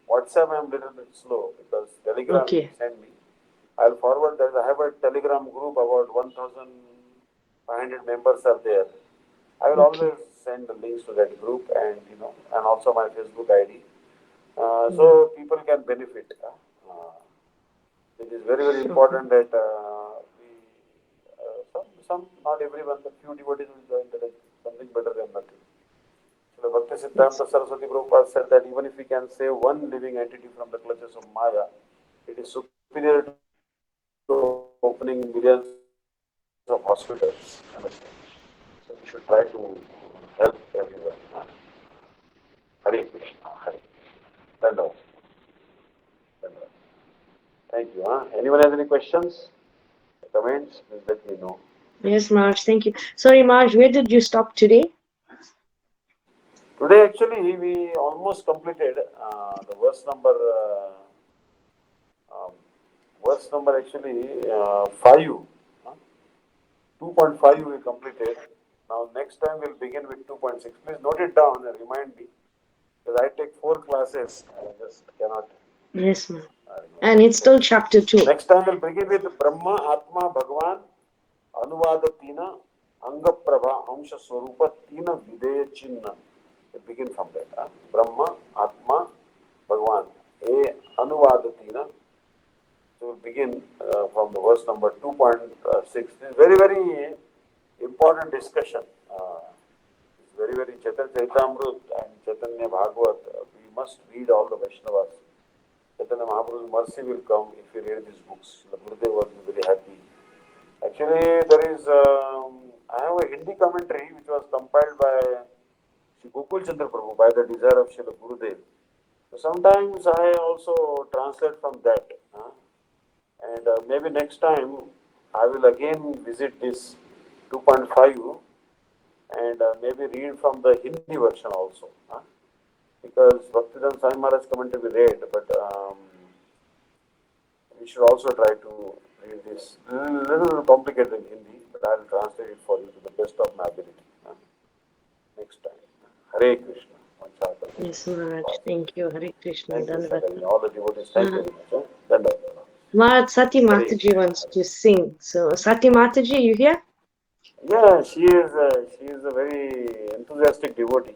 WhatsApp, I'm a little bit slow because Telegram, if you Okay. send me, I'll forward that. I have a Telegram group, about 1,500 members are there. I will Okay. always send the links to that group and, and also my Facebook ID. Mm. So people can benefit. It is very, very Sure. important that not everyone, but few devotees will join. That is something better than nothing. So Bhakti Yes. Siddhanta Saraswati Prabhupada said that even if we can save one living entity from the clutches of Maya, it is superior to opening millions of hospitals. Understand? So we should try to help everyone. Hare Krishna, Hare. Dandavad. Dandavad. Thank you. Anyone has any questions, comments? Please let me know. Yes, Marge. Thank you. Sorry, Marge, where did you stop today? Today, actually, we almost completed the um, verse number actually 5. uh, 2.5 we completed. Now, next time we'll begin with 2.6. Please note it down and remind me because I take 4 classes. I just cannot Yes, ma'am. remember. And it's Okay. still chapter 2. Next time we'll begin with Brahma, Atma, Bhagavan, Anuvada Tina, Anga Prabha, Amsha Swarupa, Tina Videya Chinna. We begin from that. Brahma, Atma, Bhagavan. A Anuvada Tina. So we'll begin from the verse number 2.6. This is very, very important discussion. It's very, very Chaitanya Charitamrut and Chaitanya Bhagavat. We must read all the Vaishnavas. Chaitanya Mahaprabhu's mercy will come if you read these books. The Gurudev will be very happy. Actually, I have a Hindi commentary which was compiled by Shri Gokul Chandra Prabhu by the desire of Srila Gurudev. So sometimes I also translate from that. And maybe next time I will again visit this 2.5 and maybe read from the Hindi version also. Because Bhaktivedanta Swami Maharaj commentary we read, but we should also try to read this. Little complicated in Hindi, but I will translate it for you to the best of my ability. Next time. Hare Krishna. Yes, Maharaj. Thank you. Hare Krishna. Thank you, Dandavat. Shakali. All the devotees, thank you Uh, very much. Dandavad. Maharaj, Sati Hare Mataji Krishna. wants to sing. So, Sati Mataji, you here? Yeah, she is a very enthusiastic devotee.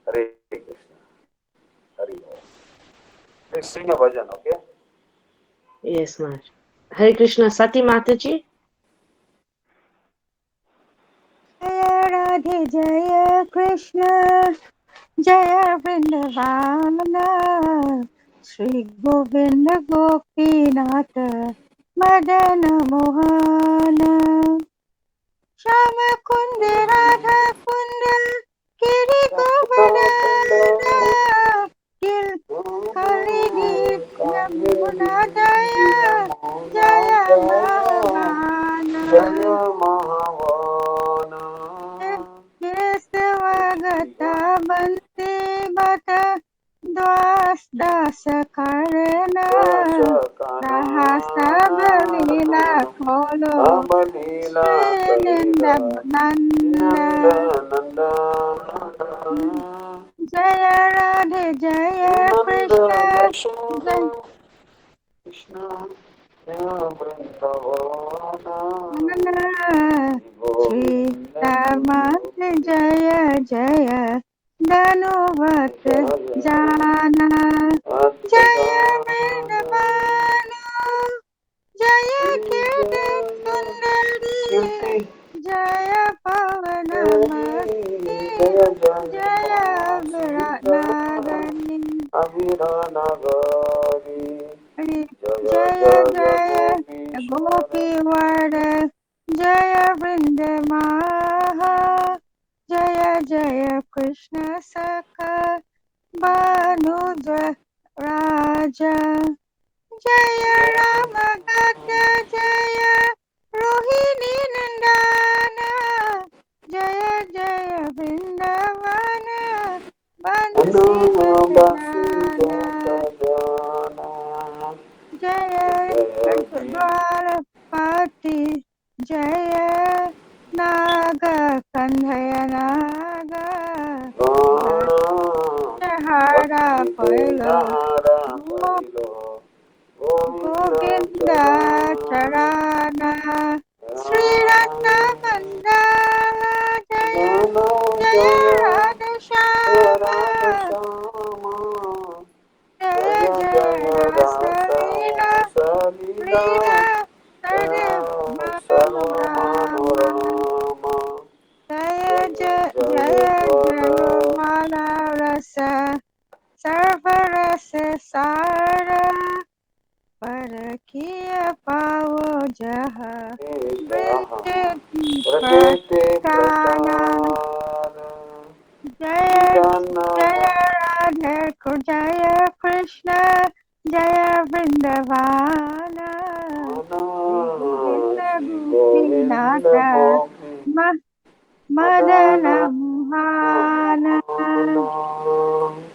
Hare Krishna. Hare Krishna. Please sing a bhajan, okay? Yes, Maharaj. Hare Krishna. Sati Mataji? जय राधे जय कृष्ण जय वृंदावन श्री गोविंद गोपीनाथ मदन मोहन श्याम कुंद राधा कुंद गिरि गोवर्धन गिर हरि यमुना जय बता बंसी बता द्वास दास करना सहस्र लीला खोलो Abalila श्रीनिंद Kalila नंद Nanda Nanda जय राधे जय Nanda कृष्ण जय Yashoda Krishna Vrindavana Shri Govinda Ramat जय जय धनुवत जाना जय वृंदवान जय कीर्ति सुंदरी Kirti जय पवन मस्ती Jaya Jaya जय विराट Vasudha नगरी Avira Nagari Jaya जय Jaya जय Gopishwara गोपी वर जय वृंद महा जय जय कृष्ण सखा भानुज राजा जय राम जय रोहिणी नंदन जय जय वृंदावन बंसी Anubhasi बजना Jana जय Jaya द्वारपति जय नाग कंधय नाग हरा Bhakti पैलो Nara गो Kailo Govinda गोविंद Charan चरण श्री रत्नमंडल जय Jana जय Jaya Radhe Shyam Radha Shama जय Jaya जय Jaya रस लीला Rasa प्रिया Salila सर्व Sarva Manorama जय Jaya जय Jaya जय जय Dwara मानरस सर्वरस सार परखिय पाओ जह वृत्ति Pratete प्रकाना Prasad जय जय Jana राधे जय कृष्ण जय वृंदवान Shri Govind Shri Govinda Gopinath Gopi म- Madan Madana Mohan. Mohan.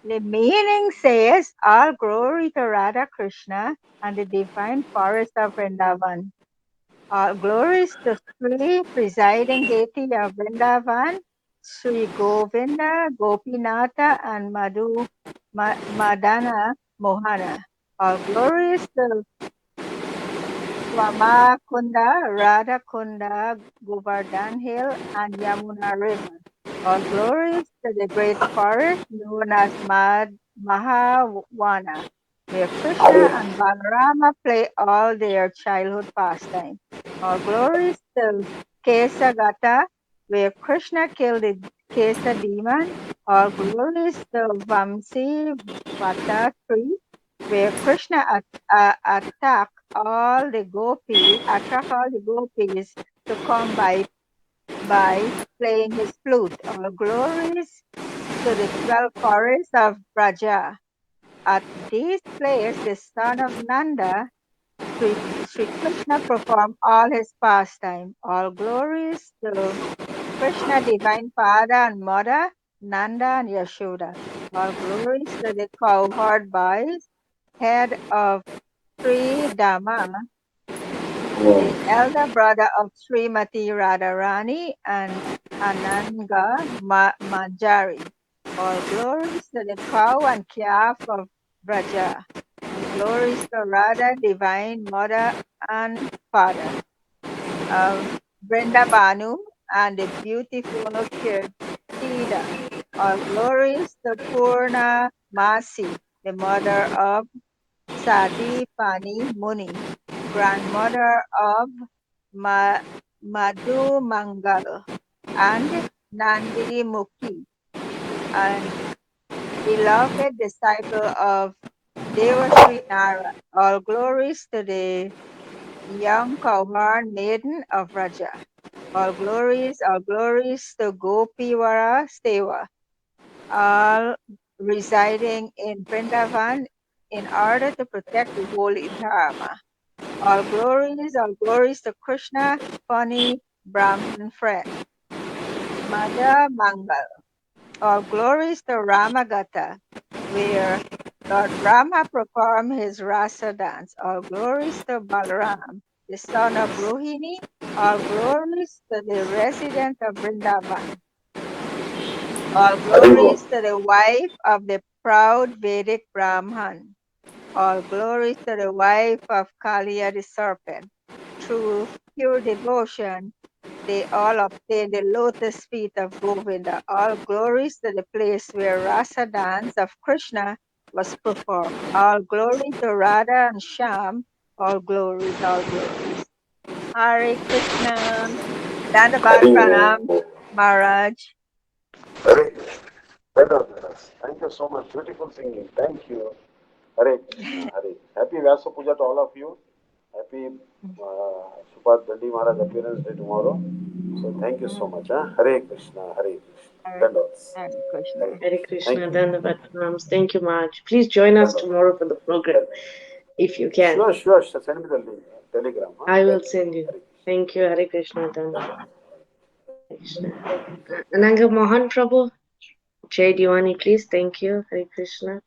The meaning says, all glory to Radha Krishna and the divine forest of Vrindavan. All glories to Sri presiding deity of Vrindavan, Sri Govinda, Gopinatha and Madana Mohana. All glories to Swamakunda, Radhakunda, Govardhan Hill, and Yamuna River. All glories to the great forest known as Mahavana, where Krishna and Balarama play all their childhood pastime. All glories to Kesagata, where Krishna killed the Kesa demon. All glories to Vamsi Vata tree, where Krishna attract all the gopis to come by playing his flute. All glories to the 12 forests of Braja. At this place, the son of Nanda, Sri Krishna performed all his pastime. All glories to Krishna, divine father and mother, Nanda and Yashoda. All glories to the cowherd boys, head of Sri Dama, the elder brother of Srimati Radharani and Ananga Manjari. All glories to the cow and calf of Braja. All glories to Radha, divine mother and father of Vrindavanu and the beautiful Kirtida. All glories to Purna Masi, the mother of Sadipani Muni, grandmother of Ma- Madhu Mangal and Nandi Mukhi, and beloved disciple of Devasri Nara. All glories to the young Kauhar maiden of Raja. All glories to Gopiwara Seva, all residing in Vrindavan in order to protect the holy Dharma. All glories to Krishna, funny Brahmin friend. Madha Mangal. All glories to Ramagata, where Lord Brahma performed his rasa dance. All glories to Balaram, the son of Rohini. All glories to the resident of Vrindavan. All Haribo. glories to the wife of the proud Vedic Brahman. All glories to the wife of Kaliya the serpent. Through pure devotion, they all obtained the lotus feet of Govinda. All glories to the place where rasa dance of Krishna was performed. All glory to Radha and Sham. All glories, all glories. Hare Krishna. Dandavat Pranam, Haribo. Maharaj. Hare Krishna. Better than us. Thank you so much. Beautiful singing. Thank you. Hare Krishna. Hare. Happy Vyasa Puja to all of you. Happy Subhat Dandi Maharaj appearance day tomorrow. So thank you so much. Huh? Hare Krishna. Hare Krishna. Hare, Dandavats. Hare Hare Krishna. Hare Krishna. Thank Krishna, you. Dandavat Pranams. Thank you much. Please join us Dandavats. tomorrow for the program if you can. Sure, sure. Send me the link. Telegram. Huh? I will Thank you. send you. Hare Krishna. Thank you, Hare Krishna, Dandavat. Hare Krishna. Ananga Mohan Prabhu, Jay Diwani, please. Thank you, Hare Krishna.